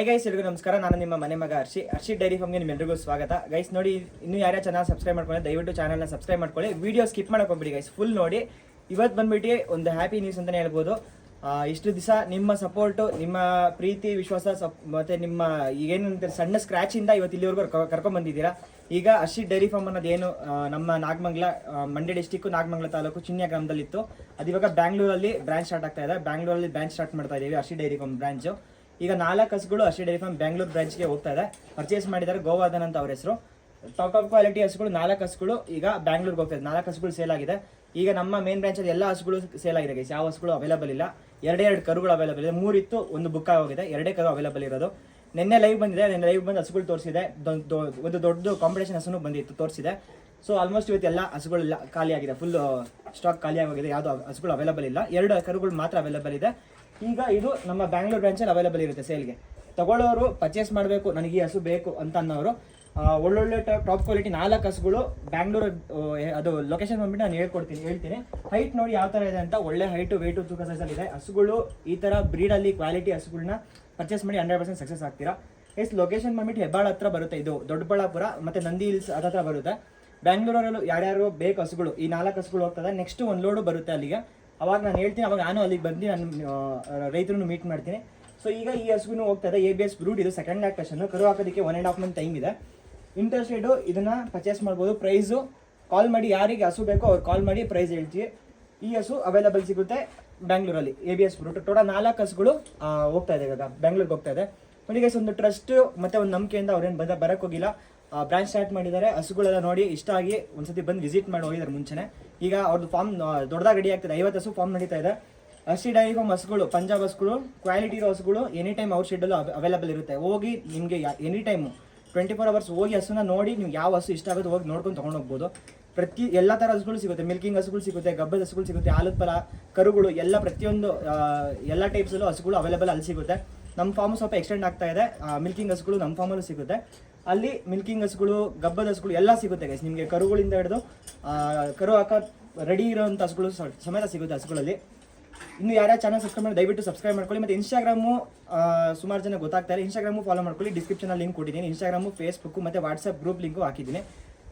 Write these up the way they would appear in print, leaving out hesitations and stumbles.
Hi guys, ಎಲ್ರಿಗೂ ನಮಸ್ಕಾರ. ನಾನು ನಿಮ್ಮ ಮನೆ ಮಗ ಹರ್ಷಿ ಡೈರಿ ಫಾರ್ಮ್ಗೆ ನಿಮ್ಮೆಲ್ಲರಿಗೂ ಸ್ವಾಗತ. ಗೈಸ್ ನೋಡಿ, ಇನ್ನೂ ಯಾರ್ಯಾರು ಚಾನಲ್ ಸಬ್ಸ್ಕ್ರೈಬ್ ಮಾಡ್ಕೊಳ್ಳಿ, ದಯವಿಟ್ಟು ಚಾನಲ್ನ ಸಬ್ಸ್ಕ್ರೈಬ್ ಮಾಡ್ಕೊಳ್ಳಿ. ವಿಡಿಯೋ ಸ್ಕಿಪ್ ಮಾಡಕ್ಕೆ ಹೋಗ್ಬಿಡಿ ಗೈಸ್, ಫುಲ್ ನೋಡಿ. ಇವತ್ತು ಬಂದ್ಬಿಟ್ಟು ಒಂದು ಹ್ಯಾಪಿ ನ್ಯೂಸ್ ಅಂತಲೇ ಹೇಳ್ಬೋದು. ಇಷ್ಟು ದಿವಸ ನಿಮ್ಮ ಸಪೋರ್ಟು, ನಿಮ್ಮ ಪ್ರೀತಿ ವಿಶ್ವಾಸ ಮತ್ತು ನಿಮ್ಮ ಏನಂತಾರೆ ಸಣ್ಣ ಸ್ಕ್ರ್ಯಾಚಿಂದ ಇವತ್ತು ಇಲ್ಲಿವರೆಗೂ ಕರ್ಕೊಂಡ್ಬಂದಿದ್ದೀರಾ. ಈಗ ಹರ್ಷಿ ಡೈರಿ ಫಾರ್ಮ್ ಅನ್ನೋದೇನು ನಮ್ಮ ನಾಗಮಂಗಲ, ಮಂಡ್ಯ ಡಿಸ್ಟಿಕ್ಕು ನಾಗಮಂಗಲ ತಾಲೂಕು ಚಿನ್ಯ ಗ್ರಾಮದಲ್ಲಿತ್ತು, ಅದು ಇವಾಗ ಬ್ಯಾಂಗ್ಳೂರಲ್ಲಿ ಬ್ರಾಂಚ್ ಸ್ಟಾರ್ಟ್ ಆಗ್ತಾ ಇದೆ. ಬ್ಯಾಂಗ್ಳೂರಲ್ಲಿ ಬ್ರಾಂಚ್ ಸ್ಟಾರ್ಟ್ ಮಾಡ್ತಾ ಇದ್ದೀವಿ ಹರ್ಷಿ ಡೈರಿ ಫಾರ್ಮ್ ಬ್ರಾಂಚು. ಈಗ 4 ಹಸುಗಳು ಹರ್ಷಿ ಡೈರಿ ಫಾರ್ಮ್ ಬ್ಯಾಂಗ್ಳೂರ್ ಬ್ರಾಂಚ್ಗೆ ಹೋಗ್ತಾ ಇದೆ. ಪರ್ಚೇಸ್ ಮಾಡಿದ್ದಾರೆ ಗೋವರ್ಧನ್ ಅಂತ ಅವ್ರ ಹೆಸರು. ಟಾಪ್ ಕ್ವಾಲಿಟಿ ಹಸುಗಳು 4 ಹಸುಗಳು ಈಗ ಬ್ಯಾಂಗ್ಳೂರ್ಗೆ ಹೋಗ್ತಾ ಇದೆ. 4 ಹಸುಗಳು ಸೇಲ್ ಆಗಿದೆ. ಈಗ ನಮ್ಮ ಮೇನ್ ಬ್ರಾಂಚಲ್ಲಿ ಎಲ್ಲ ಹಸುಗಳು ಸೇಲ್ ಆಗಿದೆ ಗೈಸ್. ಯಾವ ಹಸುಗಳು ಅವೈಲೇಬಲ್ ಇಲ್ಲ. 2 ಕರುಗಳು ಅವೈಲೇಬಲ್ ಇದೆ. 3 ಇತ್ತು, 1 ಬುಕ್ ಆಗೋಗಿದೆ. 2 ಕರು ಅವೈಲೇಬಲ್ ಇರೋದು. ನಿನ್ನೆ ಲೈವ್ ಬಂದಿದೆ. ನಿನ್ನೆ ಲೈವ್ ಬಂದು ಹಸುಗಳು ತೋರಿಸಿದೆ. ಒಂದು ದೊಡ್ಡ ಕಾಂಪಿಟೇಷನ್ ಹಸುನು ಬಂದಿತ್ತು, ತೋರಿಸಿದೆ. ಸೊ ಆಲ್ಮೋಸ್ಟ್ ಇವತ್ತು ಎಲ್ಲ ಹಸುಗಳೆಲ್ಲ ಖಾಲಿ ಆಗಿದೆ. ಫುಲ್ ಸ್ಟಾಕ್ ಖಾಲಿ ಆಗೋಗಿದೆ. ಯಾವುದೋ ಹಸುಗಳು ಅವೈಲೇಬಲ್ ಇಲ್ಲ. 2 ಕರುಗಳು ಮಾತ್ರ ಅವೈಲೇಬಲ್ ಇದೆ. ಈಗ ಇದು ನಮ್ಮ ಬ್ಯಾಂಗ್ಳೂರ್ ಬ್ರಾಂಚಲ್ಲಿ ಅವೈಲೇಬಲ್ ಇರುತ್ತೆ ಸೇಲ್ಗೆ. ತಗೊಳ್ಳೋರು ಪರ್ಚೇಸ್ ಮಾಡಬೇಕು, ನನಗೆ ಈ ಹಸು ಬೇಕು ಅಂತ ಅನ್ನೋರು ಒಳ್ಳೊಳ್ಳೆ ಟಾಪ್ ಕ್ವಾಲಿಟಿ 4 ಹಸುಗಳು ಬ್ಯಾಂಗ್ಳೂರ್, ಅದು ಲೊಕೇಶನ್ ಬಂದ್ಬಿಟ್ಟು ನಾನು ಹೇಳ್ತೀನಿ. ಹೈಟ್ ನೋಡಿ ಯಾವ ಥರ ಇದೆ ಅಂತ. ಒಳ್ಳೆ ಹೈಟು, ವೆಯ್ಟು, ತೂಕ ಸೈಜಲ್ಲಿ ಇದೆ ಹಸುಗಳು. ಈ ಥರ ಬ್ರೀಡಲ್ಲಿ ಕ್ವಾಲಿಟಿ ಹಸುಗಳನ್ನ ಪರ್ಚೇಸ್ ಮಾಡಿ 100% ಸಕ್ಸಸ್ ಆಗ್ತೀರಾ. ಲೊಕೇಶನ್ ಬಂದ್ಬಿಟ್ಟು ಹೆಬ್ಬಾಳ ಹತ್ರ ಬರುತ್ತೆ. ಇದು ದೊಡ್ಡಬಳ್ಳಾಪುರ ಮತ್ತು ನಂದಿ ಹಿಲ್ಸ್ ಹತ್ರ ಬರುತ್ತೆ. ಬ್ಯಾಂಗ್ಳೂರಲ್ಲೂ ಯಾರ್ಯಾರು ಬೇಕು ಹಸುಗಳು, ಈ 4 ಹಸುಗಳು ಹೋಗ್ತದೆ. ನೆಕ್ಸ್ಟ್ 1 ಲೋಡು ಬರುತ್ತೆ ಅಲ್ಲಿಗೆ. ಅವಾಗ ನಾನು ಹೇಳ್ತೀನಿ, ಅವಾಗ ನಾನು ಅಲ್ಲಿಗೆ ಬಂದು ನಾನು ರೈತರನ್ನು ಮೀಟ್ ಮಾಡ್ತೀನಿ. ಸೊ ಈಗ ಈ ಹಸುಗೂ ಹೋಗ್ತಾ ಇದೆ. ABS ಬ್ರೂಡ್, ಇದು ಸೆಕೆಂಡ್ ಲ್ಯಾಕ್ಟೇಷನ್. ಕರು ಹಾಕೋದಕ್ಕೆ 1.5 ಮಂತ್ ಟೈಮ್ ಇದೆ. ಇಂಟ್ರೆಸ್ಟೆಡು ಇದನ್ನು ಪರ್ಚೇಸ್ ಮಾಡ್ಬೋದು. ಪ್ರೈಸು ಕಾಲ್ ಮಾಡಿ, ಯಾರಿಗೆ ಹಸು ಬೇಕೋ ಅವ್ರು ಕಾಲ್ ಮಾಡಿ ಪ್ರೈಸ್ ಹೇಳ್ತೀವಿ. ಈ ಹಸು ಅವೈಲೇಬಲ್ ಸಿಗುತ್ತೆ ಬ್ಯಾಂಗ್ಳೂರಲ್ಲಿ. ABS ಬ್ರೂಡ್ ಟೋಟಲ್ 4 ಹಸುಗಳು ಹೋಗ್ತಾ ಇದೆ ಇವಾಗ ಬ್ಯಾಂಗ್ಳೂರ್ಗೆ ಹೋಗ್ತಾ ಇದೆ. ನೋಡಿ ಗೈಸ್, ಒಂದು ಟ್ರಸ್ಟ್ ಮತ್ತು ಒಂದು ನಂಬಿಕೆಯಿಂದ ಅವ್ರೇನು ಬರೋಕ್ಕೆ ಹೋಗಿಲ್ಲ. ಬ್ರಾಂಚ್ ಸ್ಟಾರ್ಟ್ ಮಾಡಿದ್ದಾರೆ. ಹಸುಗಳೆಲ್ಲ ನೋಡಿ ಇಷ್ಟ ಆಗಿ ಒಂದ್ಸತಿ ಬಂದು ವಿಸಿಟ್ ಮಾಡಿ ಹೋಗಿದ್ದಾರೆ ಮುಂಚೆನೇ. ಈಗ ಅವ್ರದ್ದು ಫಾರ್ಮ್ ದೊಡ್ಡದಾಗಿ ರೆಡಿ ಆಗ್ತದೆ. 50 ಹಸು ಫಾರ್ಮ್ ನಡೀತಾ ಇದೆ. ಹರ್ಷಿ ಡೈರಿ ಫಾರ್ಮ್ ಹಸುಗಳು, ಪಂಜಾಬ್ ಹಸುಗಳು, ಕ್ವಾಲಿಟಿ ಇರೋ ಹಸುಗಳು ಎನಿ ಟೈಮ್ ಅವ್ರ ಶೆಡ್ಡಲ್ಲೂ ಅವೈಲೇಬಲ್ ಇರುತ್ತೆ. ಹೋಗಿ ನಿಮಗೆ ಎನಿ ಟೈಮು 24 hours ಹೋಗಿ ಹಸುನ ನೋಡಿ, ನೀವು ಯಾವ ಹಸು ಇಷ್ಟ ಆಗೋದು ಹೋಗಿ ನೋಡ್ಕೊಂಡು ತೊಗೊಂಡು ಹೋಗ್ಬೋದು. ಎಲ್ಲ ಥರ ಹಸುಗಳು ಸಿಗುತ್ತೆ. ಮಿಲ್ಕಿಂಗ್ ಹಸುಗಳು ಸಿಗುತ್ತೆ, ಗಬ್ಬದ ಹಸುಗಳು ಸಿಗುತ್ತೆ, ಆಲದ ಫಲ ಕರುಗಳು ಎಲ್ಲ ಪ್ರತಿಯೊಂದು ಎಲ್ಲ ಟೈಪ್ಸಲ್ಲೂ ಹಸುಗಳು ಅವೈಲೇಬಲ್ ಅಲ್ಲಿ ಸಿಗುತ್ತೆ. ನಮ್ಮ ಫಾರ್ಮು ಸ್ವಲ್ಪ ಎಕ್ಸ್ಟೆಂಡ್ ಆಗ್ತಾ ಇದೆ. ಮಿಲ್ಕಿಂಗ್ ಹಸುಗಳು ನಮ್ಮ ಫಾರ್ಮಲ್ಲೂ ಸಿಗುತ್ತೆ. ಅಲ್ಲಿ ಮಿಲ್ಕಿಂಗ್ ಹಸುಗಳು, ಗಬ್ಬದ ಹಸುಗಳು ಎಲ್ಲ ಸಿಗುತ್ತೆ ಗೈಸ್. ನಿಮಗೆ ಕರುಗಳಿಂದ ಹಿಡಿದು ಕರು ಹಾಕೋ ರೆಡಿ ಇರೋಂಥ ಹಸುಗಳು ಸಮೇತ ಸಿಗುತ್ತೆ ಹಸುಗಳಲ್ಲಿ. ಇನ್ನು ಯಾರ್ಯಾರು ಚಾನಲ್ ಸಬ್ಸ್ಕ್ರೈಬ್ ಮಾಡಿ ದಯವಿಟ್ಟು ಸಬ್ಸ್ಕ್ರೈಬ್ ಮಾಡ್ಕೊಳ್ಳಿ. ಮತ್ತು ಇನ್ಸ್ಟಾಗ್ರಾಮು ಸುಮಾರು ಜನ ಗೊತ್ತಾಗ್ತಾರೆ. ಇನ್ಸ್ಟಾಗ್ರಾಮು ಫಾಲೋ ಮಾಡ್ಕೊಳ್ಳಿ. ಡಿಸ್ಕ್ರಿಪ್ಷನಲ್ಲಿ ಲಿಂಕ್ ಕೊಟ್ಟಿದ್ದೀನಿ. ಇನ್ಸ್ಟಾಗ್ರಾಮು, ಫೇಸ್ಬುಕ್ಕು ಮತ್ತು ವಾಟ್ಸಪ್ ಗ್ರೂಪ್ ಲಿಂಕು ಹಾಕಿದ್ದೀನಿ.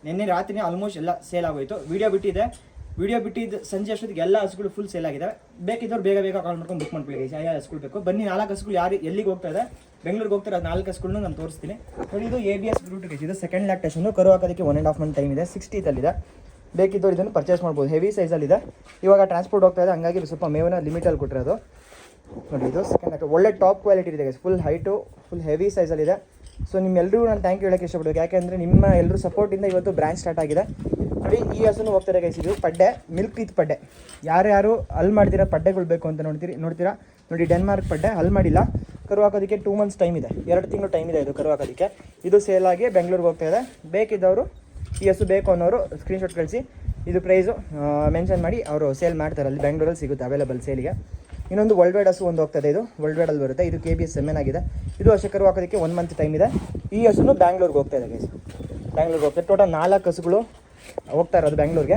ನಿನ್ನೆ ರಾತ್ರಿ ಆಲ್ಮೋಸ್ಟ್ ಎಲ್ಲ ಸೇಲ್ ಆಗೋಯಿತು. ವಿಡಿಯೋ ಬಿಟ್ಟಿದ್ದು ಸಂಜೆ ಅಷ್ಟೊತ್ತಿಗೆ ಎಲ್ಲ ಹಸುಗಳು ಫುಲ್ ಸೇಲ್ ಆಗಿದೆ. ಬೇಕಿದ್ದವ್ರು ಬೇಗ ಕಾಲ್ ಮಾಡ್ಕೊಂಡು ಬುಕ್ ಮಾಡ್ಕೊಳ್ಳಿ ಗೈಸ್. ಯಾವ ಹಸುಗಳು ಬೇಕು ಬನ್ನಿ. 4 ಹಸುಗಳು ಯಾರು ಎಲ್ಲಿಗೆ ಹೋಗ್ತಾ ಇದೆ, ಬೆಂಗಳೂರಿಗೆ ಹೋಗ್ತಾರೆ. ಅದು 4 ಹಸುಗಳನ್ನ ನಾನು ತೋರಿಸ್ತೀನಿ. ನೋಡಿ, ಇದು ABS ಬ್ರೂಡ್ ಗೈಸ್. ಇದು ಸೆಕೆಂಡ್ ಲ್ಯಾಕ್ಟೇಷನ್. ಕರು ಹಾಕೋದಕ್ಕೆ 1.5 ಮಂತ್ ಟೈಮ್ ಇದೆ. 60th ಬೇಕಿದ್ದವ್ರು ಇದನ್ನು ಪರ್ಚೇಸ್ ಮಾಡ್ಬೋದು. ಹೆವಿ ಸೈಜಲ್ಲಿದೆ. ಇವಾಗ ಟ್ರಾನ್ಸ್ಪೋರ್ಟ್ ಹೋಗ್ತಾ ಇದೆ, ಹಂಗಾಗಿ ಸ್ವಲ್ಪ ಮೇವನ್ನ ಲಿಮಿಟಲ್ಲಿ ಕೊಟ್ಟಿರೋದು. ನೋಡಿ, ಇದು ಸೆಕೆಂಡ್ ಲ್ಯಾಕ್ಟೇಷನ್. ಒಳ್ಳೆ ಟಾಪ್ ಕ್ವಾಲಿಟಿ ಇದೆ guys. Full height, full heavy ಸೈಜಲ್ಲಿದೆ. ಸೊ ನಿಮ್ಮೆಲ್ಲರಿಗೂ ನಾನು ಥ್ಯಾಂಕ್ ಯು ಹೇಳೋಕ್ಕೆ ಇಷ್ಟಪಡ್ಬೇಕು. ಯಾಕೆಂದರೆ ನಿಮ್ಮ ಎಲ್ಲರೂ ಸಪೋರ್ಟಿಂದ ಇವತ್ತು ಬ್ರಾಂಚ್ ಸ್ಟಾರ್ಟ್ ಆಗಿದೆ. ನೋಡಿ, ಈ ಹಸುನು ಹೋಗ್ತಾರೆ ಗೈಸ್. ಇದು ಪಡ್ಡೆ, ಮಿಲ್ಕ್ ಟೀತ್ ಪಡ್ಡೆ. ಯಾರು ಅಲ್ಲಿ ಮಾಡ್ತೀರಾ ಪಡ್ಡೆಗಳು ಬೇಕು ಅಂತ ನೋಡ್ತೀರಾ. ನೋಡಿ, ಡೆನ್ಮಾರ್ಕ್ ಪಡ್ಡೆ, ಅಲ್ಲಿ ಮಾಡಿಲ್ಲ. ಕರು ಹಾಕೋದಕ್ಕೆ 2 months ಟೈಮ್ ಇದೆ. 2 ತಿಂಗಳು ಟೈಮ್ ಇದೆ ಇದು ಕರು ಹಾಕೋದಕ್ಕೆ. ಇದು ಸೇಲ್ ಆಗಿ ಬೆಂಗಳೂರಿಗೆ ಹೋಗ್ತಾ ಇದೆ. ಬೇಕಿದ್ದವರು, ಈ ಹಸು ಬೇಕು ಅನ್ನೋರು ಸ್ಕ್ರೀನ್ಶಾಟ್ ಕಳಿಸಿ. ಇದು ಪ್ರೈಸು ಮೆನ್ಷನ್ ಮಾಡಿ ಅವರು ಸೇಲ್ ಮಾಡ್ತಾರೆ. ಅಲ್ಲಿ ಬೆಂಗಳೂರಲ್ಲಿ ಸಿಗುತ್ತೆ ಅವೈಲೇಬಲ್ ಸೇಲಿಗೆ. ಇನ್ನೊಂದು ವರ್ಲ್ಡ್ ವೈಡ್ ಹಸು ಒಂದು ಹೋಗ್ತದೆ. ಇದು ವರ್ಲ್ಡ್ ವೈಡಲ್ಲಿ ಬರುತ್ತೆ. ಇದು KBS ಸೆಮೆನ್ ಆಗಿದೆ. ಇದು ಹಸು ಕರು ಹಾಕೋದಕ್ಕೆ 1 month ಟೈಮ್ ಇದೆ. ಈ ಹಸುನು ಬ್ಯಾಂಗ್ಳೂರ್ಗೆ ಹೋಗ್ತಾ ಇದೆ ಗೈಸ್. ಬ್ಯಾಂಗ್ಳೂರ್ಗೆ ಹೋಗ್ತದೆ. ಟೋಟಲ್ 4 ಹಸುಗಳು ಹೋಗ್ತಾ ಇರೋದು ಬ್ಯಾಂಗ್ಳೂರ್ಗೆ.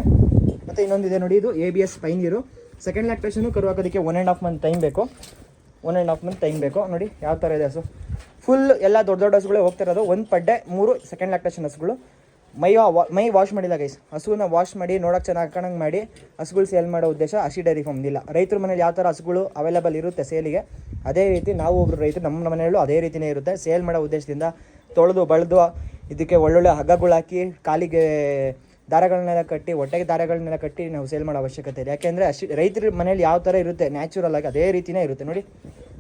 ಮತ್ತು ಇನ್ನೊಂದಿದೆ ನೋಡಿ, ಇದು ABS ಪೈನೀರು. ಸೆಕೆಂಡ್ ಲ್ಯಾಕ್ಟೇಷನ್ನು ಕರು ಹಾಕೋದಕ್ಕೆ 1.5 ಮಂತ್ ಟೈಮ್ ಬೇಕು. 1.5 ಮಂತ್ ಟೈಮ್ ಬೇಕು. ನೋಡಿ ಯಾವ ಥರ ಇದೆ ಹಸು. ಫುಲ್ ಎಲ್ಲ ದೊಡ್ಡ ಹಸುಗಳೇ ಹೋಗ್ತಾ ಇರೋದು. 1 ಪಡ್ಡೆ, 3 ಸೆಕೆಂಡ್ ಲ್ಯಾಕ್ಟೇಷನ್ ಹಸುಗಳು. ಮೈ ವಾಶ್ ಮಾಡಿಲ್ಲ ಗೈಸ್. ಹಸುವನ್ನ ವಾಶ್ ಮಾಡಿ ನೋಡೋಕೆ ಚೆನ್ನಾಗಿ ಕಾಣಂಗೆ ಮಾಡಿ ಹಸುಗಳು ಸೇಲ್ ಮಾಡೋ ಉದ್ದೇಶ ಹರ್ಷಿ ಡೈರಿ ಫಾರ್ಮ್ ಇಲ್ಲ. ರೈತರ ಮನೇಲಿ ಯಾವ ಥರ ಹಸುಗಳು ಅವೈಲೇಬಲ್ ಇರುತ್ತೆ ಸೇಲಿಗೆ, ಅದೇ ರೀತಿ ನಾವು ಒಬ್ಬರು ರೈತರು ನಮ್ಮ ಮನೆಯಲ್ಲೂ ಅದೇ ರೀತಿಯೇ ಇರುತ್ತೆ. ಸೇಲ್ ಮಾಡೋ ಉದ್ದೇಶದಿಂದ ತೊಳೆದು ಬಳ್ದು ಇದಕ್ಕೆ ಒಳ್ಳೊಳ್ಳೆ ಹಗ್ಗಗಳು ಹಾಕಿ, ಕಾಲಿಗೆ ದಾರಗಳನ್ನೆಲ್ಲ ಕಟ್ಟಿ, ಹೊಟ್ಟೆಗೆ ದಾರಗಳನ್ನೆಲ್ಲ ಕಟ್ಟಿ ನಾವು ಸೇಲ್ ಮಾಡೋ ಅವಶ್ಯಕತೆ ಇದೆ. ಯಾಕೆಂದರೆ ರೈತರ ಮನೇಲಿ ಯಾವ ಥರ ಇರುತ್ತೆ ನ್ಯಾಚುರಲ್ ಆಗಿ ಅದೇ ರೀತಿಯೇ ಇರುತ್ತೆ. ನೋಡಿ,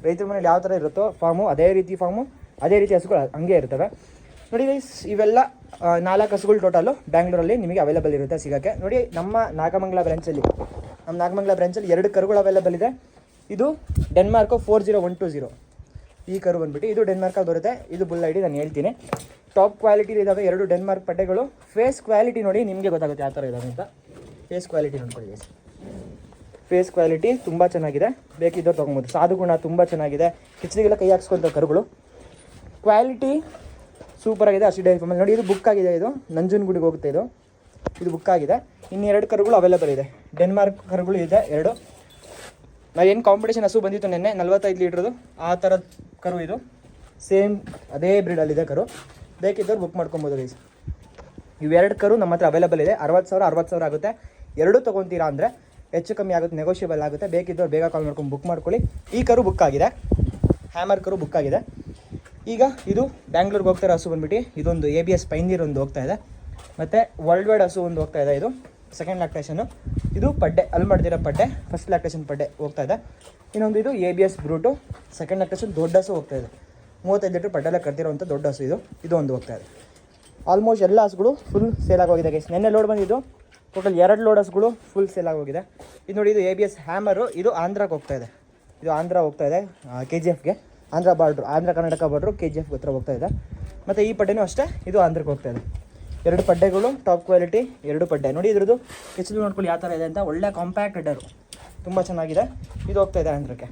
ರೈತರ ಮನೇಲಿ ಯಾವ ಥರ ಇರುತ್ತೋ ಫಾರ್ಮು, ಅದೇ ರೀತಿ ಹಸುಗಳು ಹಂಗೆ ಇರ್ತವೆ. ನೋಡಿ ಗೈಸ್, ಇವೆಲ್ಲ 4 ಹಸುಗಳು ಟೋಟಲು ಬ್ಯಾಂಗ್ಳೂರಲ್ಲಿ ನಿಮಗೆ ಅವೈಲೇಬಲ್ ಇರುತ್ತೆ ಸಿಗೋಕ್ಕೆ. ನೋಡಿ, ನಮ್ಮ ನಾಗಮಂಗಲ ಬ್ರಾಂಚಲ್ಲಿ 2 ಕರುಗಳು ಅವೈಲೇಬಲ್ ಇದೆ. ಇದು ಡೆನ್ಮಾರ್ಕು 40120. ಈ ಕರು ಬಂದುಬಿಟ್ಟು ಇದು ಡೆನ್ಮಾರ್ಕಲ್ಲಿ ಬರುತ್ತೆ. ಇದು ಬುಲ್ ಐಡಿ ನಾನು ಹೇಳ್ತೀನಿ. ಟಾಪ್ ಕ್ವಾಲಿಟಿ ಇದ್ದಾವೆ 2 ಡೆನ್ಮಾರ್ಕ್ ಪಡ್ಡೆಗಳು. ಫೇಸ್ ಕ್ವಾಲಿಟಿ ನೋಡಿ, ನಿಮಗೆ ಗೊತ್ತಾಗುತ್ತೆ ಯಾವ ಥರ ಇದ್ದಾವೆ ಅಂತ. ಫೇಸ್ ಕ್ವಾಲಿಟಿ ನೋಡ್ಕೊಳ್ಳಿ ಗೈಸ್. ಫೇಸ್ ಕ್ವಾಲಿಟಿ ತುಂಬ ಚೆನ್ನಾಗಿದೆ. ಬೇಕಿದ್ದವ್ರು ತೊಗೊಬೋದು. ಸಾಧುಗುಣ ತುಂಬ ಚೆನ್ನಾಗಿದೆ. ಕಿಚಡಿಗೆಲ್ಲ ಕೈ ಹಾಕ್ಸ್ಕೊಂತ ಕರುಗಳು. ಕ್ವಾಲಿಟಿ ಸೂಪರಾಗಿದೆ ಹರ್ಷಿ ಡೈರಿ ಫಾರ್ಮಲ್ಲಿ. ನೋಡಿ, ಇದು ಬುಕ್ ಆಗಿದೆ. ಇದು ನಂಜನಗೂಡಿಗೆ ಹೋಗುತ್ತೆ. ಇದು ಬುಕ್ ಆಗಿದೆ. ಇನ್ನು 2 ಕರುಗಳು ಅವೈಲೇಬಲ್ ಇದೆ. ಡೆನ್ಮಾರ್ಕ್ ಕರುಗಳು ಇದೆ 2. ನಾವೇನು ಕಾಂಪಿಟೇಷನ್ ಹಸು ಬಂದಿತ್ತು ನಿನ್ನೆ 45 ಲೀಟ್ರದು, ಆ ಥರದ ಕರು ಇದು. ಸೇಮ್ ಅದೇ ಬ್ರೀಡಲ್ಲಿದೆ ಕರು. ಬೇಕಿದ್ದವ್ರು ಬುಕ್ ಮಾಡ್ಕೊಬೋದು ಗೈಸ್. ಇವೆರಡು ಕರು ನಮ್ಮ ಹತ್ರ ಅವೈಲೇಬಲ್ ಇದೆ. 60,000 ಆಗುತ್ತೆ. ಎರಡೂ ತೊಗೊತೀರಾ ಅಂದರೆ ಹೆಚ್ಚು ಕಮ್ಮಿ ಆಗುತ್ತೆ, ನೆಗೋಷಿಯಬಲ್ ಆಗುತ್ತೆ. ಬೇಕಿದ್ದವ್ರು ಬೇಗ ಕಾಲ್ ಮಾಡ್ಕೊಂಡು ಬುಕ್ ಮಾಡ್ಕೊಳ್ಳಿ. ಈ ಕರು ಬುಕ್ ಆಗಿದೆ, ಹ್ಯಾಮರ್ ಕರು ಬುಕ್ ಆಗಿದೆ. ಈಗ ಇದು ಬ್ಯಾಂಗ್ಳೂರ್ಗೆ ಹೋಗ್ತಾರೆ ಹಸು ಬಂದುಬಿಟ್ಟು ಇದೊಂದು ABS ಪೈನೀರ್ ಒಂದು ಹೋಗ್ತಾ ಇದೆ. ಮತ್ತು ವರ್ಲ್ಡ್ ವೈಡ್ ಹಸು ಒಂದು ಹೋಗ್ತಾ ಇದೆ. ಇದು ಸೆಕೆಂಡ್ ಲ್ಯಾಕ್ಟೇಷನು. ಇದು ಪಡ್ಡೆ ಅಲ್ಲಿ ಮಾಡ್ದಿರೋ ಪಡ್ಡೆ, ಫಸ್ಟ್ ಲ್ಯಾಕ್ಟೇಷನ್ ಪಡ್ಡೆ ಹೋಗ್ತಾ ಇದೆ. ಇನ್ನೊಂದು ಇದು ABS ಬ್ರೂಟು ಸೆಕೆಂಡ್ ಲ್ಯಾಕ್ಟೇಷನ್ ದೊಡ್ಡ ಹಸು ಹೋಗ್ತಾ ಇದೆ. 35 ಲೀಟ್ರ್ ಪಡ್ಡೆಲ್ಲ ಕರ್ತಿರೋಂಥ ದೊಡ್ಡ ಹಸು ಇದು ಒಂದು ಹೋಗ್ತಾ ಇದೆ. ಆಲ್ಮೋಸ್ಟ್ ಎಲ್ಲ ಹಸುಗಳು ಫುಲ್ ಸೇಲ್ ಆಗೋಗಿದೆ ಗೈಸ್. ನೆನ್ನೆ ಲೋಡ್ ಬಂದಿದ್ದು ಟೋಟಲ್ 2 ಲೋಡ್ ಹಸುಗಳು ಫುಲ್ ಸೇಲ್ ಆಗೋಗಿದೆ. ಇದು ನೋಡಿ, ಇದು ABS ಹ್ಯಾಮರು. ಇದು ಆಂಧ್ರಕ್ಕೆ ಹೋಗ್ತಾ ಇದೆ. ಇದು ಆಂಧ್ರ ಹೋಗ್ತಾ ಇದೆ, KGFಗೆ. Andhra border, Andhra Karnataka border KGF ಹತ್ರ ಹೋಗ್ತಾ ಇದೆ. ಮತ್ತು ಈ ಪಡ್ಡೆನೂ ಅಷ್ಟೇ, ಇದು ಆಂಧ್ರಕ್ಕೆ ಹೋಗ್ತಾ ಇದೆ. 2 ಪಡ್ಡೆಗಳು ಟಾಪ್ ಕ್ವಾಲಿಟಿ, 2 ಪಡ್ಡೆ ನೋಡಿ. ಇದ್ರದ್ದು HB ನೋಡ್ಕೊಳ್ಳಿ ಯಾವ ಥರ ಇದೆ ಅಂತ. ಒಳ್ಳೆ ಕಾಂಪ್ಯಾಕ್ಟ್ ಹೆಡರು, ತುಂಬ ಚೆನ್ನಾಗಿದೆ. ಇದು ಹೋಗ್ತಾ ಇದೆ ಆಂಧ್ರಕ್ಕೆ.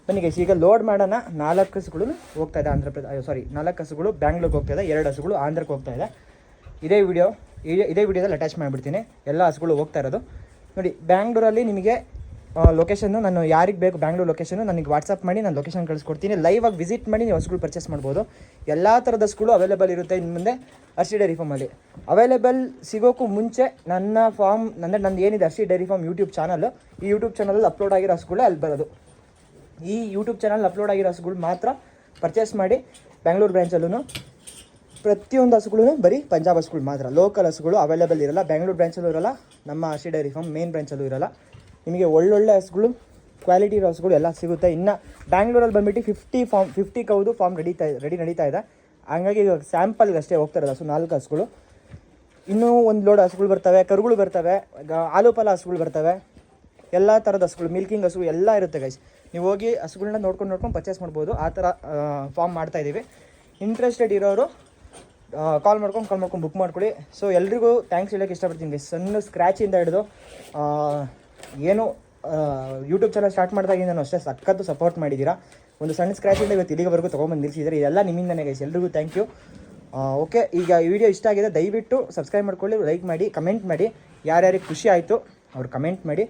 ಬನ್ನಿ ಗೈಸ್, ಈಗ ಲೋಡ್ ಮಾಡೋಣ. 4 ಹಸುಗಳು ಹೋಗ್ತಾ ಇದೆ ಸಾರಿ 4 ಹಸುಗಳು ಬ್ಯಾಂಗ್ಳೂರ್ಗೆ ಹೋಗ್ತಾ ಇದೆ, 2 ಹಸುಗಳು ಆಂಧ್ರಕ್ಕೆ ಹೋಗ್ತಾ ಇದೆ. ಇದೇ ವಿಡಿಯೋದಲ್ಲಿ ಅಟ್ಯಾಚ್ ಮಾಡಿಬಿಡ್ತೀನಿ ಎಲ್ಲ ಹಸುಗಳು ಹೋಗ್ತಾ ಇರೋದು ನೋಡಿ. ಬ್ಯಾಂಗ್ಳೂರಲ್ಲಿ ನಿಮಗೆ ಲೊಕೇಶನ್ನು ನಾನು ಯಾರಿಗೆ ಬೇಕು ಬ್ಯಾಂಗ್ಳೂರ್ ಲೊಕೇಶನ್ನು ನನಗೆ ವಾಟ್ಸಪ್ ಮಾಡಿ, ನಾನು ಲೊಕೇಶನ್ ಕಳಿಸ್ಕೊಡ್ತೀನಿ. ಲೈವಾಗಿ ವಿಸಿಟ್ ಮಾಡಿ ನೀವು ಹಸುಗಳು ಪರ್ಚೇಸ್ ಮಾಡ್ಬೋದು. ಎಲ್ಲ ಥರದ ಹಸುಗಳು ಅವೈಲೇಬಲ್ ಇರುತ್ತೆ ಇನ್ನು ಮುಂದೆ ಹರ್ಷಿ ಡೈರಿ ಫಾರ್ಮಲ್ಲಿ. ಅವೈಲೇಬಲ್ ಸಿಗೋಕ್ಕೂ ಮುಂಚೆ ನಂದು ಏನಿದೆ Hershey dairy farm YouTube channel, ಈ ಯೂಟ್ಯೂಬ್ ಚಾನಲಲ್ಲಿ ಅಪ್ಲೋಡ್ ಆಗಿರೋ ಹಸುಗಳೇ ಅಲ್ಲಿ ಬರೋದು. ಈ ಯೂಟ್ಯೂಬ್ ಚಾನಲ್ ಅಪ್ಲೋಡ್ ಆಗಿರೋ ಹಸುಗಳು ಮಾತ್ರ ಪರ್ಚೇಸ್ ಮಾಡಿ. ಬ್ಯಾಂಗ್ಳೂರು ಬ್ರ್ಯಾಂಚಲ್ಲೂ ಪ್ರತಿಯೊಂದು ಹಸುಗಳು ಬರೀ ಪಂಜಾಬ್ ಹಸುಗಳು ಮಾತ್ರ. ಲೋಕಲ್ ಹಸುಗಳು ಅವೈಲೇಬಲ್ ಇರೋಲ್ಲ. ಬ್ಯಾಂಗ್ಳೂರು ಬ್ರ್ಯಾಂಚಲ್ಲೂ ಇರೋಲ್ಲ, ನಮ್ಮ ಹರ್ಷಿ ಡೈರಿ ಫಾರ್ಮ್ ಮೇನ್ ಬ್ರ್ಯಾಂಚಲ್ಲೂ ಇರೋಲ್ಲ. ನಿಮಗೆ ಒಳ್ಳೊಳ್ಳೆ ಹಸುಗಳು, ಕ್ವಾಲಿಟಿ ಇರೋ ಹಸುಗಳು ಎಲ್ಲ ಸಿಗುತ್ತೆ. ಇನ್ನು ಬ್ಯಾಂಗ್ಳೂರಲ್ಲಿ ಬಂದುಬಿಟ್ಟು 50 ಕೌದು ಫಾರ್ಮ್ ರೆಡಿ ನಡೀತಾ ಇದೆ. ಹಂಗಾಗಿ ಇವಾಗ ಸ್ಯಾಂಪಲ್ಗೆ ಅಷ್ಟೇ ಹೋಗ್ತಾ ಇರೋದು ಹಸು 4 ಹಸುಗಳು. ಇನ್ನೂ ಒಂದು ಲೋಡ್ ಹಸುಗಳು ಬರ್ತವೆ, ಕರುಗಳು ಬರ್ತವೆ, ಆಲೂಪಾಲ ಹಸುಗಳು ಬರ್ತವೆ, ಎಲ್ಲ ಥರದ ಹಸುಗಳು, ಮಿಲ್ಕಿಂಗ್ ಹಸು ಎಲ್ಲ ಇರುತ್ತೆ ಗೈಸ್. ನೀವು ಹೋಗಿ ಹಸುಗಳನ್ನ ನೋಡ್ಕೊಂಡು ಪರ್ಚೇಸ್ ಮಾಡ್ಬೋದು. ಆ ಥರ ಫಾರ್ಮ್ ಮಾಡ್ತಾಯಿದ್ದೀವಿ. ಇಂಟ್ರೆಸ್ಟೆಡ್ ಇರೋರು ಕಾಲ್ ಮಾಡ್ಕೊಂಡು ಬುಕ್ ಮಾಡ್ಕೊಳ್ಳಿ. ಸೊ ಎಲ್ರಿಗೂ ಥ್ಯಾಂಕ್ಸ್ ಹೇಳೋಕ್ಕೆ ಇಷ್ಟಪಡ್ತೀನಿ ಗೈಸ್. ಸಣ್ಣ ಸ್ಕ್ರ್ಯಾಚಿಂದ ಹಿಡಿದು ಏನು ಯೂಟ್ಯೂಬ್ ಚಾನಲ್ ಸ್ಟಾರ್ಟ್ ಮಾಡಿದಾಗಿಂದ ನಾನು ಅಷ್ಟೇ ಸಖತ್ತು ಸಪೋರ್ಟ್ ಮಾಡಿದ್ದೀರಾ. ಒಂದು ಸಣ್ಣ ಸ್ಕ್ರ್ಯಾಚಿಂದ ಇವತ್ತು ಇಲ್ಲಿವರೆಗೂ ತೊಗೊಂಬಂದು ನಿಲ್ಲಿಸಿದ್ದಾರೆ. ಇದೆಲ್ಲ ನಿಮ್ಮಿಂದನೇ ಗೈಸ್. ಎಲ್ರಿಗೂ ಥ್ಯಾಂಕ್ ಯು. ಓಕೆ, ಈಗ ಈ ವಿಡಿಯೋ ಇಷ್ಟ ಆಗಿದೆ ದಯವಿಟ್ಟು ಸಬ್ಸ್ಕ್ರೈಬ್ ಮಾಡ್ಕೊಳ್ಳಿ, ಲೈಕ್ ಮಾಡಿ, ಕಮೆಂಟ್ ಮಾಡಿ. ಯಾರ್ಯಾರಿಗೆ ಖುಷಿ ಆಯಿತು ಅವ್ರು ಕಮೆಂಟ್ ಮಾಡಿ.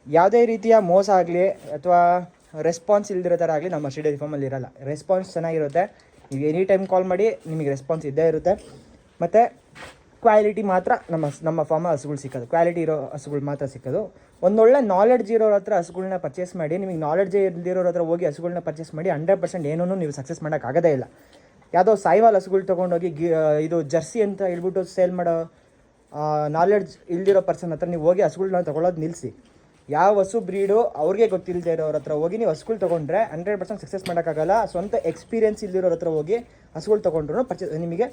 ಯಾವುದೇ ರೀತಿಯ ಮೋಸ ಆಗಲಿ ಅಥವಾ ರೆಸ್ಪಾನ್ಸ್ ಇಲ್ದಿರೋ ಥರ ಆಗಲಿ ನಮ್ಮ ಹರ್ಷಿ ಡೈರಿ ಫಾರ್ಮಲ್ಲಿ ಇರೋಲ್ಲ. ರೆಸ್ಪಾನ್ಸ್ ಚೆನ್ನಾಗಿರುತ್ತೆ. ನೀವು ಎನಿ ಟೈಮ್ ಕಾಲ್ ಮಾಡಿ, ನಿಮಗೆ ರೆಸ್ಪಾನ್ಸ್ ಇದ್ದೇ ಇರುತ್ತೆ. ಮತ್ತು ಕ್ವಾಲಿಟಿ ಮಾತ್ರ ನಮ್ಮ ಫಾರ್ಮಲ್ಲಿ ಹಸುಗಳು ಸಿಕ್ಕೋದು. ಕ್ವಾಲಿಟಿ ಇರೋ ಹಸುಗಳು ಮಾತ್ರ ಸಿಕ್ಕೋದು. ಒಂದೊಳ್ಳೆ ನಾಲೆಡ್ಜ್ ಇರೋರ ಹತ್ರ ಹಸುಗಳನ್ನ ಪರ್ಚೇಸ್ ಮಾಡಿ. ನಿಮಗೆ ನಾಲೆಡ್ಜ್ ಇಲ್ದಿರೋರ ಹತ್ರ ಹೋಗಿ ಹಸುಗಳನ್ನ ಪರ್ಚೇಸ್ ಮಾಡಿ 100% ಏನೂ ನೀವು ಸಕ್ಸಸ್ ಮಾಡೋಕ್ಕಾಗೋದೇ ಇಲ್ಲ. ಯಾವುದೋ ಸಾಯಿವಾಲ್ ಹಸುಗಳು ತೊಗೊಂಡೋಗಿ ಇದು ಜರ್ಸಿ ಅಂತ ಹೇಳ್ಬಿಟ್ಟು ಸೇಲ್ ಮಾಡೋ ನಾಲೆಡ್ಜ್ ಇಲ್ದಿರೋ ಪರ್ಸನ್ ಹತ್ರ ನೀವು ಹೋಗಿ ಹಸುಗಳನ್ನ ತೊಗೊಳ್ಳೋದು ನಿಲ್ಲಿಸಿ. ಯಾವ ಹಸು ಬ್ರೀಡು ಅವ್ರಿಗೆ ಗೊತ್ತಿಲ್ಲದೆ ಇರೋರ ಹತ್ರ ಹೋಗಿ ನೀವು ಹಸುಗಳು ತೊಗೊಂಡ್ರೆ 100% ಸಕ್ಸಸ್ ಮಾಡೋಕ್ಕಾಗಲ್ಲ. ಸ್ವಂತ ಎಕ್ಸ್ಪೀರಿಯನ್ಸ್ ಇಲ್ದಿರೋರ ಹತ್ರ ಹೋಗಿ ಹಸುಗಳು ತೊಗೊಂಡ್ರು ನಿಮಗೆ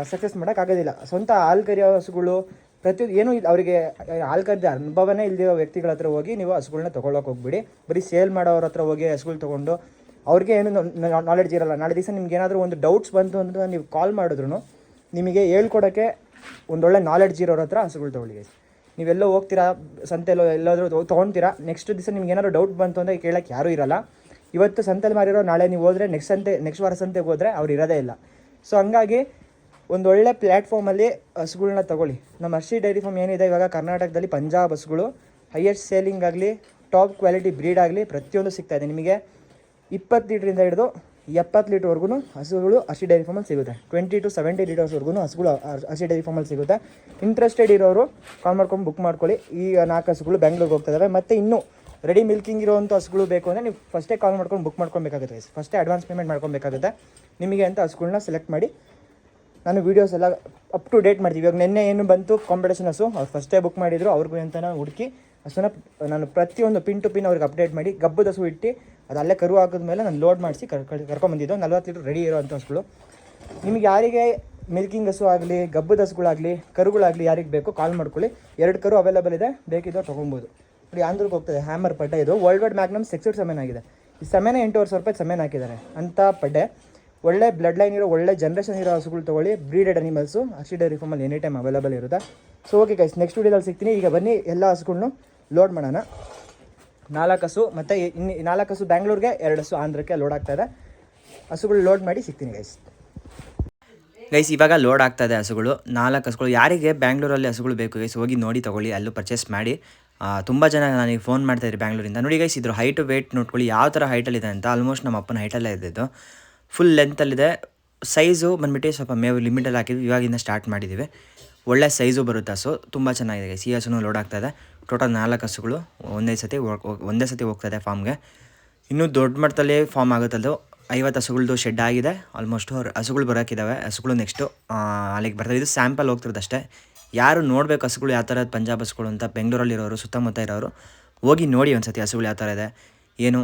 ಸಕ್ಸಸ್ ಮಾಡೋಕ್ಕಾಗೋದಿಲ್ಲ. ಸ್ವಂತ ಹಾಲು ಕರಿಯೋ ಹಸುಗಳು ಏನು ಅವರಿಗೆ ಹಾಲು ಕರೆದ ಅನುಭವನೇ ಇಲ್ದಿರೋ ವ್ಯಕ್ತಿಗಳ ಹತ್ರ ಹೋಗಿ ನೀವು ಹಸುಗಳನ್ನ ತೊಗೊಳಕ್ಕೆ ಹೋಗ್ಬಿಡಿ. ಬರೀ ಸೇಲ್ ಮಾಡೋರ ಹತ್ರ ಹೋಗಿ ಹಸುಗಳು ತೊಗೊಂಡು ಅವ್ರಿಗೆ ಏನು ನಾಲೆಡ್ಜ್ ಇರೋಲ್ಲ. ನಾಳೆ ದಿವಸ ನಿಮ್ಗೆ ಏನಾದರೂ ಒಂದು ಡೌಟ್ಸ್ ಬಂತು ಅಂತ ನೀವು ಕಾಲ್ ಮಾಡಿದ್ರು ನಿಮಗೆ ಹೇಳ್ಕೊಡೋಕ್ಕೆ ಒಂದೊಳ್ಳೆ ನಾಲೆಡ್ಜ್ ಇರೋರ ಹತ್ರ ಹಸುಗಳು ತೊಗೊಳ್ಳಿ. ನೀವೆಲ್ಲೋ ಹೋಗ್ತೀರಾ, ಸಂತೆಲ್ಲೋ ಎಲ್ಲಾದರೂ ತೊಗೊಳ್ತೀರಾ, ನೆಕ್ಸ್ಟ್ ದಿವಸ ನಿಮ್ಗೆ ಏನಾದ್ರು ಡೌಟ್ ಬಂತು ಅಂತ ಕೇಳೋಕ್ಕೆ ಯಾರೂ ಇರೋಲ್ಲ. ಇವತ್ತು ಸಂತೆಲಿ ಮಾರಿರೋ ನಾಳೆ ನೀವು ಹೋದರೆ ನೆಕ್ಸ್ಟ್ ವಾರ ಸಂತೆಗೆ ಹೋದರೆ ಅವ್ರು ಇರೋದೇ ಇಲ್ಲ. ಸೊ ಹಂಗಾಗಿ ಒಂದೊಳ್ಳೆ ಪ್ಲ್ಯಾಟ್ಫಾರ್ಮಲ್ಲಿ ಹಸುಗಳನ್ನ ತೊಗೊಳ್ಳಿ. ನಮ್ಮ ಹರ್ಷಿ ಡೈರಿ ಫಾರ್ಮ್ ಏನಿದೆ ಇವಾಗ ಕರ್ನಾಟಕದಲ್ಲಿ ಪಂಜಾಬ್ ಹಸುಗಳು ಹೈಯೆಸ್ಟ್ ಸೇಲಿಂಗ್ ಆಗಲಿ, ಟಾಪ್ ಕ್ವಾಲಿಟಿ ಬ್ರೀಡ್ ಆಗಲಿ ಪ್ರತಿಯೊಂದು ಸಿಗ್ತಾಯಿದೆ. ನಿಮಗೆ 20 ಲೀಟ್ರಿಂದ ಹಿಡಿದು 70 ಲೀಟ್ರ್ವರೆಗೂ ಹಸುಗಳು ಹರ್ಷಿ ಡೈರಿ ಫಾರ್ಮಲ್ಲಿ ಸಿಗುತ್ತೆ. 20 to 70 ಲೀಟರ್ಸ್ವರೆಗೂ ಹಸುಗಳು ಹರ್ಷಿ ಡೈರಿ ಫಾರ್ಮಲ್ಲಿ ಸಿಗುತ್ತೆ. ಇಂಟ್ರೆಸ್ಟೆಡ್ ಇರೋರು ಕಾಲ್ ಮಾಡ್ಕೊಂಡು ಬುಕ್ ಮಾಡ್ಕೊಳ್ಳಿ. ಈ 4 ಹಸುಗಳು ಬ್ಯಾಂಗ್ಳೂರ್ಗೆ ಹೋಗ್ತಾ ಇದ್ದಾವೆ. ಮತ್ತು ಇನ್ನೂ ರೆಡಿ ಮಿಲ್ಕಿಂಗ್ ಇರೋವಂಥ ಹಸುಗಳು ಬೇಕು ಅಂದರೆ ನೀವು ಫಸ್ಟೇ ಕಾಲ್ ಮಾಡ್ಕೊಂಡು ಬುಕ್ ಮಾಡ್ಕೊಬೇಕಾಗುತ್ತೆ. ಫಸ್ಟೇ ಅಡ್ವಾನ್ಸ್ ಪೇಮೆಂಟ್ ಮಾಡ್ಕೊಬೇಕಾಗುತ್ತೆ. ನಿಮಗೆ ಅಂತ ಹಸುಗಳನ್ನ ಸೆಲೆಕ್ಟ್ ಮಾಡಿ ನಾನು ವೀಡಿಯೋಸ್ ಎಲ್ಲ ಅಪ್ ಟು ಡೇಟ್ ಮಾಡ್ತೀವಿ. ಇವಾಗ ನಿನ್ನೆ ಏನು ಬಂತು ಕಾಂಪಿಟೇಷನ್ ಹಸು, ಅವ್ರು ಫಸ್ಟೇ ಬುಕ್ ಮಾಡಿದ್ರು. ಅವ್ರಿಗೂ ಅಂತ ಹುಡುಕಿ ಹಸುನ ನಾನು ಪ್ರತಿಯೊಂದು ಪಿನ್ ಟು ಪಿನ್ ಅವ್ರಿಗೆ ಅಪ್ಡೇಟ್ ಮಾಡಿ ಗಬ್ಬದ ಹಸು ಇಟ್ಟು ಅದು ಅಲ್ಲೇ ಕರು ಹಾಕಿದ್ಮೇಲೆ ನಾನು ಲೋಡ್ ಮಾಡಿಸಿ ಕರ್ಕೊಂಬಂದಿದ್ದು 40 ಲೀಟ್ರ್ ರೆಡಿ ಇರೋವಂಥ ಹಸುಗಳು. ನಿಮಗೆ ಯಾರಿಗೆ ಮಿಲ್ಕಿಂಗ್ ಹಸು ಆಗಲಿ, ಗಬ್ಬದ ಹಸುಗಳಾಗಲಿ, ಕರುಗಳಾಗಲಿ ಯಾರಿಗೆ ಬೇಕು ಕಾಲ್ ಮಾಡ್ಕೊಳ್ಳಿ. 2 ಕರು ಅವೈಲೇಬಲ್ ಇದೆ, ಬೇಕಿದ್ದೋ ತೊಗೊಬೋದು. ನೋಡಿ ಆಂಧ್ರಕ್ಕೆ ಹೋಗ್ತದೆ ಹ್ಯಾಮರ್ ಪಡ್ಡೆ. ಇದು ವರ್ಲ್ಡ್ ವೈಡ್ ಮ್ಯಾಗ್ನಮ್ ಸೆಕ್ಸೆಡ್ ಸೆಮೆನ್ ಆಗಿದೆ. ಈ ಸೆಮೆನ 8,500 ರೂಪಾಯಿ ಸೆಮೆನ್ ಹಾಕಿದ್ದಾರೆ ಅಂಥ ಪಡ್ಡೆ. ಒಳ್ಳೆ ಬ್ಲಡ್ ಲೈನ್ ಇರೋ ಒಳ್ಳೆ ಜನ್ರೇಷನ್ ಇರೋ ಹಸುಗಳು ತೊಗೊಳ್ಳಿ. ಬ್ರೀಡೆಡ್ ಅನಿಮಲ್ಸು ಹರ್ಷಿ ಡೈರಿ ಫಾರ್ಮಲ್ಲಿ ಎನಿ ಟೈಮ್ ಅವೈಲೇಬಲ್ ಇರುತ್ತೆ. ಸೊ ಓಕೆ ಗೈಸ್, ನೆಕ್ಸ್ಟ್ ವೀಡಿಯೋದಲ್ಲಿ ಸಿಗ್ತೀನಿ. ಈಗ ಬನ್ನಿ ಎಲ್ಲ ಹಸುಗಳನ್ನು ಲೋಡ್ ಮಾಡೋಣ. 4 ಹಸು ಮತ್ತು ಇನ್ನು 4 ಹಸು ಬ್ಯಾಂಗ್ಳೂರ್ಗೆ, 2 ಹಸು ಆಂಧ್ರಕ್ಕೆ ಲೋಡ್ ಆಗ್ತಾಯಿದೆ. ಹಸುಗಳು ಲೋಡ್ ಮಾಡಿ ಸಿಗ್ತೀನಿ ಗೈಸ್. ಇವಾಗ ಲೋಡ್ ಆಗ್ತಾಯಿದೆ ಹಸುಗಳು. 4 ಹಸುಗಳು. ಯಾರಿಗೆ ಬ್ಯಾಂಗ್ಳೂರಲ್ಲಿ ಹಸುಗಳು ಬೇಕು ಗೈಸ್ ಹೋಗಿ ನೋಡಿ ತೊಗೊಳ್ಳಿ, ಅಲ್ಲೂ ಪರ್ಚೇಸ್ ಮಾಡಿ. ತುಂಬ ಜನ ನನಗೆ ಫೋನ್ ಮಾಡ್ತಾಯಿದ್ರು ಬ್ಯಾಂಗ್ಳೂರಿಂದ. ನೋಡಿ ಗೈಸ್, ಇದ್ರ ಹೈಟು ವೇಟ್ ನೋಡ್ಕೊಳ್ಳಿ ಯಾವ ಥರ ಹೈಟಲ್ಲಿದೆ ಅಂತ. ಆಲ್ಮೋಸ್ಟ್ ನಮ್ಮ ಅಪ್ಪನ ಹೈಟಲ್ಲೇ ಇದ್ದಿದ್ದು. ಫುಲ್ ಲೆಂತಲ್ಲಿದೆ. ಸೈಜು ಬಂದುಬಿಟ್ಟು ಸ್ವಲ್ಪ ಮೇವು ಲಿಮಿಟಲ್ಲಿ ಹಾಕಿದ್ವಿ, ಇವಾಗಿಂದ ಸ್ಟಾರ್ಟ್ ಮಾಡಿದ್ದೀವಿ. ಒಳ್ಳೆ ಸೈಜು ಬರುತ್ತೆ ಹಸು, ತುಂಬ ಚೆನ್ನಾಗಿದೆ ಗೈಸ್. ಈ ಹಸುನೂ ಲೋಡ್ ಆಗ್ತಾಯಿದೆ. ಟೋಟಲ್ 4 ಹಸುಗಳು ಒಂದೇ ಸತಿ ಹೋಗ್ತಾಯಿದೆ ಫಾರ್ಮ್ಗೆ. ಇನ್ನೂ ದೊಡ್ಡ ಮಟ್ಟದಲ್ಲಿ ಫಾರ್ಮ್ ಆಗುತ್ತದು. 50 ಹಸುಗಳದ್ದು ಶೆಡ್ ಆಗಿದೆ. ಆಲ್ಮೋಸ್ಟು ಹಸುಗಳು ಬರೋಕ್ಕಿದ್ದಾವೆ. ಹಸುಗಳು ನೆಕ್ಸ್ಟು ಅಲ್ಲಿಗೆ ಬರ್ತವೆ. ಇದು ಸ್ಯಾಂಪಲ್ ಹೋಗ್ತಿರೋದಷ್ಟೇ. ಯಾರು ನೋಡಬೇಕು ಹಸುಗಳು ಯಾವ ಥರ ಪಂಜಾಬ್ ಹಸುಗಳು ಅಂತ ಬೆಂಗಳೂರಲ್ಲಿರೋರು ಸುತ್ತಮುತ್ತ ಇರೋರು ಹೋಗಿ ನೋಡಿ ಒಂದು ಸತಿ ಹಸುಗಳು ಯಾವ ಥರ ಇದೆ ಏನು.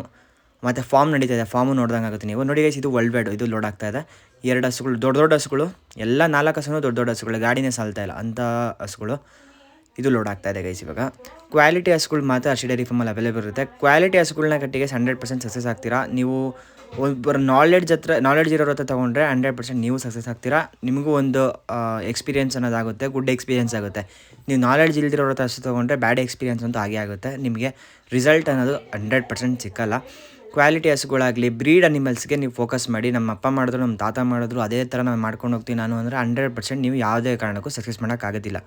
ಮತ್ತು ಫಾರ್ಮ್ ನಡೀತಾ ಇದೆ, ಫಾರ್ಮು ನೋಡ್ದಂಗೆ ಆಗುತ್ತೆ ನೀವು. ನೋಡಿ ಗೈಸ್, ಇದು ವರ್ಲ್ಡ್ ವೈಡ್ ಇದು ಲೋಡ್ ಆಗ್ತಾಯಿದೆ. 2 ಹಸುಗಳು ದೊಡ್ಡ ಹಸುಗಳು, ಎಲ್ಲ 4 ಹಸುಗಳು ದೊಡ್ಡ ಹಸುಗಳು, ಗಾಡಿನೇ ಸಾಲ್ತಾ ಇಲ್ಲ ಅಂಥ ಹಸುಗಳು. ಇದು ಲೋಡ್ ಆಗ್ತಾಯಿದೆ ಗೈಸ್. ಇವಾಗ ಕ್ವಾಲಿಟಿ ಹಸುಗಳು ಮಾತ್ರ ಹರ್ಷಿ ಡೈರಿ ಫಾರ್ಮಲ್ಲಿ ಅವೈಲೇಬಲ್ ಇರುತ್ತೆ. ಕ್ವಾಲಿಟಿ ಹಸುಗಳನ್ನ ಕಟ್ಟಿಗೆ 100% ಸಕ್ಸಸ್ ಆಗ್ತೀರಾ ನೀವು. ಒಬ್ಬರು ನಾಲೆಡ್ಜ್ ಇರೋರ ಹತ್ರ ತೊಗೊಂಡ್ರೆ 100% ನೀವು ಸಕ್ಸಸ್ ಆಗ್ತೀರಾ. ನಿಮಗೂ ಒಂದು ಎಕ್ಸ್ಪೀರಿಯೆನ್ಸ್ ಅನ್ನೋದಾಗುತ್ತೆ, ಗುಡ್ ಎಕ್ಸ್ಪೀರಿಯೆನ್ಸ್ ಆಗುತ್ತೆ. ನೀವು ನಾಲೆಡ್ಜ್ ಇಲ್ದಿರೋರ ಹತ್ರ ಹಸು ತೊಗೊಂಡ್ರೆ ಬ್ಯಾಡ್ ಎಕ್ಸ್ಪೀರಿಯೆನ್ಸ್ ಅಂತೂ ಆಗೇ ಆಗುತ್ತೆ. ನಿಮಗೆ ರಿಸಲ್ಟ್ ಅನ್ನೋದು 100% ಸಿಕ್ಕಲ್ಲ. ಕ್ವಾಲಿಟಿ ಹಸುಗಳಾಗಲಿ, ಬ್ರೀಡ್ ಅನಿಮಲ್ಸ್ಗೆ ನೀವು ಫೋಕಸ್ ಮಾಡಿ. ನಮ್ಮ ಅಪ್ಪ ಮಾಡಿದ್ರು, ನಮ್ಮ ತಾತ ಮಾಡಿದ್ರು, ಅದೇ ಥರ ನಾನು ಮಾಡ್ಕೊಂಡು ಹೋಗ್ತೀನಿ ನಾನು ಅಂದರೆ 100% ನೀವು ಯಾವುದೇ ಕಾರಣಕ್ಕೂ ಸಕ್ಸಸ್ ಮಾಡೋಕ್ಕಾಗೋದಿಲ್ಲ.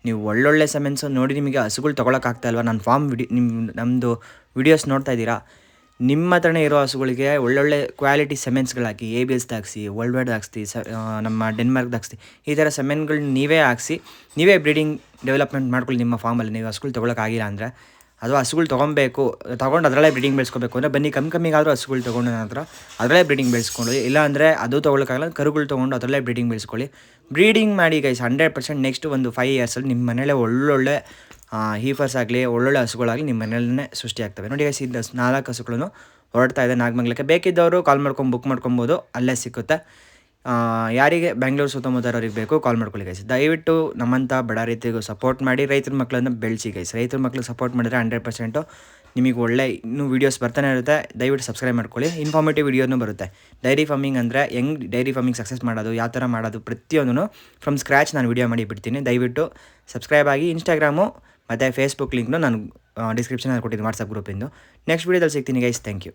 ನೀವು ಒಳ್ಳೊಳ್ಳೆ ಸೆಮೆನ್ಸು ನೋಡಿ ನಿಮಗೆ ಹಸುಗಳು ತೊಗೊಳಕ್ಕಾಗ್ತಾ ಇಲ್ವಾ, ನನ್ನ ಫಾರ್ಮ್ ನಮ್ಮದು ವಿಡಿಯೋಸ್ ನೋಡ್ತಾ ಇದ್ದೀರಾ, ನಿಮ್ಮ ಹತ್ರನೇ ಇರೋ ಹಸುಗಳಿಗೆ ಒಳ್ಳೊಳ್ಳೆ ಕ್ವಾಲಿಟಿ ಸೆಮೆನ್ಸ್ಗಳಾಕಿ, ABS ಹಾಕ್ಸಿ, ವರ್ಲ್ಡ್ ವೈಡ್ ಹಾಕ್ಸಿ, ನಮ್ಮ ಡೆನ್ಮಾರ್ಕ್ದು ಹಾಕ್ಸಿ, ಈ ಥರ ಸೆಮೆನ್ಗಳನ್ನ ನೀವೇ ಹಾಕ್ಸಿ, ನೀವೇ ಬ್ರೀಡಿಂಗ್ ಡೆವಲಪ್ಮೆಂಟ್ ಮಾಡ್ಕೊಳ್ಳಿ ನಿಮ್ಮ ಫಾರ್ಮಲ್ಲಿ. ನೀವು ಹಸುಗಳು ತೊಗೊಳಕ್ಕಾಗಿಲ್ಲ ಅಂದರೆ, ಅದು ಹಸುಗಳು ತೊಗೊಬೇಕು, ತೊಗೊಂಡು ಅದರಲ್ಲೇ ಬ್ರೀಡಿಂಗ್ ಬೆಳೆಸ್ಕೋಬೇಕು ಅಂದರೆ ಬನ್ನಿ, ಕಮ್ಮಿಗಾದರೂ ಹಸುಗಳು ತೊಗೊಂಡು ನಂತರ ಅದರಲ್ಲೇ ಬ್ರೀಡಿಂಗ್ ಬೆಳೆಸ್ಕೊಂಡು, ಇಲ್ಲ ಅಂದರೆ ಅದು ತೊಗೊಳಕ್ಕಾಗಲ್ಲ, ಕರುಗಳು ತೊಗೊಂಡು ಅದರಲ್ಲೇ ಬ್ರೀಡಿಂಗ್ ಬೆಳೆಸ್ಕೊಳ್ಳಿ. ಬ್ರೀಡಿಂಗ್ ಮಾಡಿ ಗೈಸ್ 100% ನೆಕ್ಸ್ಟ್ ಒಂದು 5 ಇಯರ್ಸಲ್ಲಿ ನಿಮ್ಮ ಮನೇಲೆ ಒಳ್ಳೊಳ್ಳೆ ಹೀಫರ್ಸ್ ಆಗಲಿ, ಒಳ್ಳೊಳ್ಳೆ ಹಸುಗಳಾಗಲಿ ನಿಮ್ಮ ಮನೆಯಲ್ಲೇ ಸೃಷ್ಟಿ ಆಗ್ತವೆ. ನೋಡಿ ಗೈಸ್, ಇದು 4 ಹಸುಗಳನ್ನು ಹೊರಡ್ತಾ ಇದೆ ನಾಗಮಂಗಲಕ್ಕೆ. ಬೇಕಿದ್ದವರು ಕಾಲ್ ಮಾಡ್ಕೊಂಡು ಬುಕ್ ಮಾಡ್ಕೊಬೋದು, ಅಲ್ಲೇ ಸಿಕ್ಕುತ್ತೆ. ಯಾರಿಗೆ ಬೆಂಗಳೂರು ಸುತ್ತಮುತ್ತ ಇರೋರಿಗೆ ಬೇಕು ಕಾಲ್ ಮಾಡ್ಕೊಳ್ಳಿ ಗೈಸ್. ದಯವಿಟ್ಟು ನಮ್ಮಂಥ ಬಡ ರೈತರಿಗೂ ಸಪೋರ್ಟ್ ಮಾಡಿ, ರೈತರ ಮಕ್ಕಳನ್ನು ಬೆಳೆಸಿ ಗೈಸ್. ರೈತರ ಮಕ್ಕಳಿಗೆ ಸಪೋರ್ಟ್ ಮಾಡಿದ್ರೆ 100% ನಿಮಗೆ ಒಳ್ಳೆ ಇನ್ನೂ ವೀಡಿಯೋಸ್ ಬರ್ತಾನೆ ಇರುತ್ತೆ. ದಯವಿಟ್ಟು ಸಬ್ಸ್ಕ್ರೈಬ್ ಮಾಡ್ಕೊಳ್ಳಿ. ಇನ್ಫಾರ್ಮೇಟಿವ್ ವೀಡಿಯೋನೂ ಬರುತ್ತೆ. ಡೈರಿ ಫಾರ್ಮಿಂಗ್ ಅಂದರೆ ಹೆಂಗೆ ಡೈರಿ ಫಾರ್ಮಿಂಗ್ ಸಕ್ಸಸ್ ಮಾಡೋದು, ಯಾವ ಥರ ಮಾಡೋದು, ಪ್ರತಿಯೊಂದೂ ಫ್ರಮ್ ಸ್ಕ್ರ್ಯಾಚ್ ನಾನು ವೀಡಿಯೋ ಮಾಡಿ ಬಿಡ್ತೀನಿ. ದಯವಿಟ್ಟು ಸಬ್ಸ್ಕ್ರೈಬ್ ಆಗಿ. ಇನ್ಸ್ಟಾಗ್ರಾಮು ಮತ್ತು ಫೇಸ್ಬುಕ್ ಲಿಂಕ್ನು ನಾನು ಡಿಸ್ಕ್ರಿಪ್ಷನಲ್ಲಿ ಕೊಟ್ಟಿದ್ದೀನಿ, ವಾಟ್ಸಪ್ ಗ್ರೂಪಿಂದು. ನೆಕ್ಸ್ಟ್ ವೀಡಿಯೋದಲ್ಲಿ ಸಿಗ್ತೀನಿ ಗೈಸ್. Thank you.